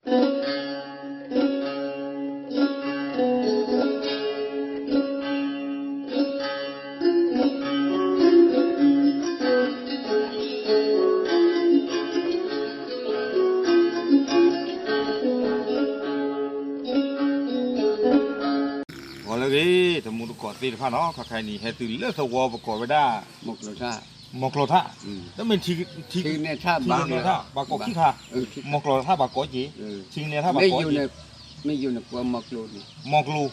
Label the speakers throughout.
Speaker 1: เลยแต่มูลก่อตีผ้าเนาะใครนี่ให้ตื่นเลือดสวอประกอบไว้ได้
Speaker 2: มกโลท่าม
Speaker 1: กโลท่าแล้วมันที
Speaker 2: เนี่ยท่าบาง
Speaker 1: ท่าบางกอกขี้ค่ะมกโลท่าบางกอกจีชิงเนี่ยท่าบางกอกจี
Speaker 2: ไม่อยู่ในกลัวมกโลนี่
Speaker 1: มกลู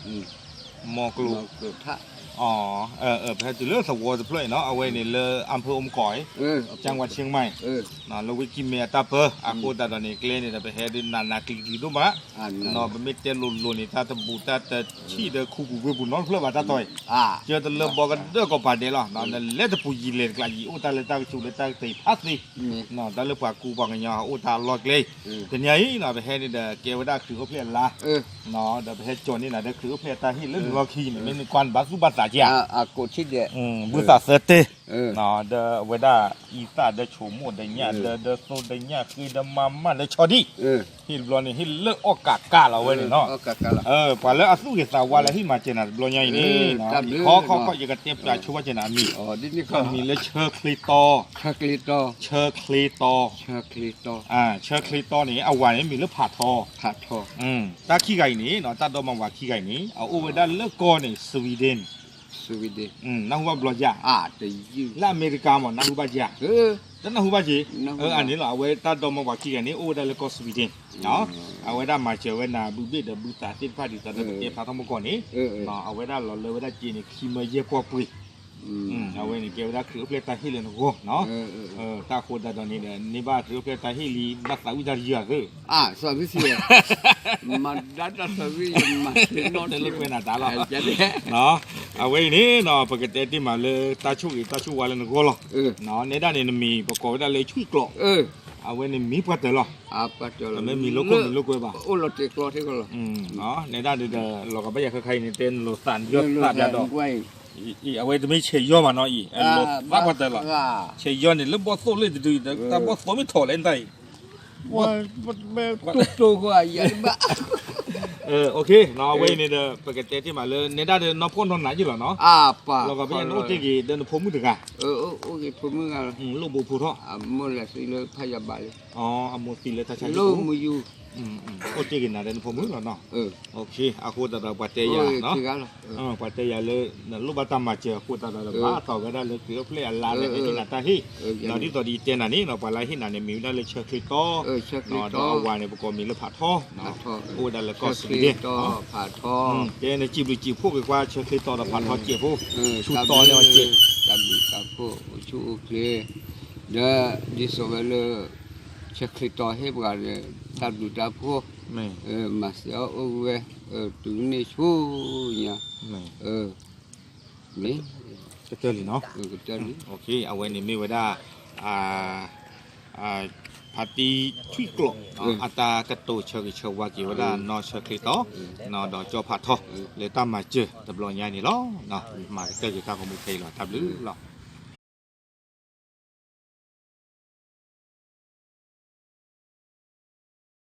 Speaker 1: มกลู
Speaker 2: ท่า
Speaker 1: อ๋อแพทย์เลือดสวอจะเปล่อยเนาะเอาไว้ในเลอำเภออมก๋อยจังหวัดเชียงใหม่เนาะเราไปกินเมียตาเปออาโคตาตอนนี้เกลเนี่ยไปเฮดินนาคลิดูมาเนาะไปเม็ดเจลุนนี่ตาตะบูตาตะชี้เดคูบูบุนนอนเพื่อมาตาต่อยเจอตะเลิมบอกกันเด้อก็ผ่านเดล่ะเนาะนั่นเล็ดปูยีเลนกลายีอุตาเลตาชูเลตาตีพัดสิเนาะตาเลิมปากกูบอกกันยาอุตาลอกเลยแต่เนี่ยเนาะไปเฮดินเกวดาคือเขาเพี้ยนละเนาะเดี๋ยวไปเฮจนนี่นะเดี๋ยวคือเขาเพี้ยนตาหินเรื่องลอกขี้เนี่ยไม่ควันบาสุบาสาจี
Speaker 2: อากูชิดเนี่ย
Speaker 1: บุษาเสตเนาะเดเวดาอีสาเดชูโมเดเนี่ยเดโซเดเนี่ยคือเดมาเดชอดีฮิลบลอนี่ฮิลเลิกออกกาเราเว้ยเนาะพอแล้วอาสุเกสาวาแล้วฮิมาเจนัดบลอนี่นี่เนาะเขาก็ยังกระเทียบปลาชัวเจนัดมี
Speaker 2: นี่ก็
Speaker 1: มีเลเชอร์คลีโต
Speaker 2: เชอร์คลีโต
Speaker 1: เชอร์คลีโต
Speaker 2: เ
Speaker 1: ชอร์คลีโตนี่เอาไว้มีเลือผ่าทอตาขี้ไก่นี่เนาะตาดอมาว่าขี้ไก่นี่เอาเวดาเลิกก้อนนี่สวีเดนนักหัวบล็อกยา
Speaker 2: แต่ยืด
Speaker 1: และอเมริกามันนักหัวบาจีแต่นักหัวบาจีอันนี้เราเอาไว้ตัดดอมมาว่าขี้กันนี้โอ้ได้แล้วก็สวีเดนเนาะเอาไว้ได้มาเจอไว้นาบุบิดบุตาติดพาดิตาเด็กพาทั้งหมดก่อนนี้เนาะเอาไว้ได้เราเลยไว้ได้จีนขี้มาเยอะกว่าปุยเอาไว้นี่เกี่ยวกับคือเพลตาฮิเลนโก้เนาะตาโคตรตอนนี้เนี่ยนี่บ้าคือเพลตาฮิลีนักสาววิจารณ์เยอะเลย
Speaker 2: สวัสดีสิมันดัดสวัสดีมัน
Speaker 1: นอนเล็กเป็นอะไรล่ะเนาะเอาไว้นี่เนาะปกติที่มาเลยตาชูวาเลนโก้หรอเนาะในด้านนี้มีประกอบได้เลยช่วยกรอกเอาไว้นี่มีปัตเตอร์หรอ
Speaker 2: ปัตเตอร์
Speaker 1: ไม่มีโลโก้ป่ะ
Speaker 2: โอ้เราติดกรอกที่ก็หรอ
Speaker 1: เนาะในด้านนี้เราก็ไม่อยากใครในเต้นโลสันยอดสัตว์ยาดอกเอาไว้จะไม่เชี่ยวมาเนาะรถบ้าปัตเตอร์หรอเชี่ยวเนี่ยแล้วบอสโซ่เลยดูแต่บอสโซ่ไม่ถอดเล่นได้
Speaker 2: ว่าตุ๊กว่าอย่างบ้า
Speaker 1: โอเคเนาะเว้ยเนี่ยปกติที่มาเลยในด้านน้องพ่นทอนไหนอยู่หรอเนาะ
Speaker 2: ป่ะ
Speaker 1: เราก็ไปโน้ตที่กี่เดินพรมมือถึงอ่ะ
Speaker 2: โอเคพรมมืออ่ะ
Speaker 1: ลูกบุพูท่อ
Speaker 2: มลสิเลพยาบาล
Speaker 1: อโมสิเลทัชชัย
Speaker 2: ลูกมืออยู่
Speaker 1: โอเคกินนะเดินพรมมือหรอเนาะโอเคอาคูตาปัตเตยาเนาะปัตเตยาเลยลูกบัตตามาเจอคูตาบ้าต่อก็ได้เลยคือเพลย์ลาเลยที่นาตาฮีเนาะที่ตัวดีเจนอันนี้เนาะปลายที่นาเนี่ยมีได้เลยเชือกคลิโต้เนาะดอกวานเนี่ยประกอบมีเลยผ่าท่อเนาะโอ้ได้แล้วก็สุดเด็ด
Speaker 2: ผ่าท่อ
Speaker 1: เจนจีบจีบพวกกว่าเชือกคลิโต้ผ่าท่อเจี๊ยบพวกชุดต่อเนี่ยเจี๊ยบ
Speaker 2: กับพวกชูโอเคเดี๋ยวดิสโอเวลเชือกคลิโต้ให้บริการตัดดูตาพวกมาเสียโอ้เวตัวนี้ชูเนี่ยนี่
Speaker 1: ก็เจอเลยเนาะ
Speaker 2: ก็เจอเลย
Speaker 1: โอเคเอาไว้ในมีไว้ได้พาตีช่วยกลบอัตากระโตเชิงเชว่ากี่ว่าได้นอเชิงคลิโตนอดอกจอผัดทอเลยตามมาเจอตบลอยใหญ่นี่ล้อเนาะมาเจออยู่ข้างของมุกเทหรอทับลือหรอ